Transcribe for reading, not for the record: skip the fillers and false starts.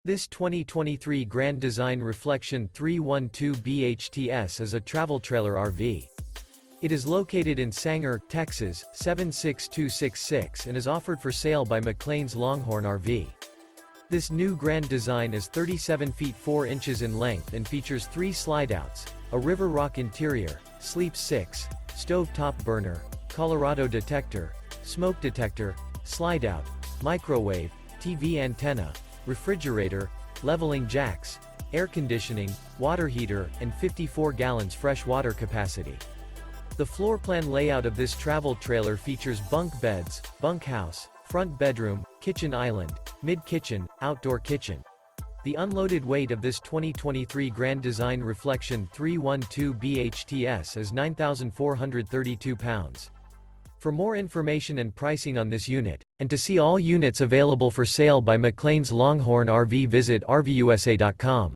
This 2023 Grand Design Reflection 312 BHTS is a travel trailer RV. It is located in Sanger, Texas, 76266 and is offered for sale by McClain's Longhorn RV. This new Grand Design is 37 feet 4 inches in length and features 3 slideouts, a river rock interior, sleep 6, stove top burner, Colorado Detector, smoke detector, slideout, microwave, TV antenna, refrigerator, leveling jacks, air conditioning, water heater, and 54 gallons fresh water capacity. The floor plan layout of this travel trailer features bunk beds, bunkhouse, front bedroom, kitchen island, mid-kitchen, outdoor kitchen. The unloaded weight of this 2023 Grand Design Reflection 312 BHTS is 9,432 pounds. For more information and pricing on this unit, and to see all units available for sale by McClain's Longhorn RV, visit RVUSA.com.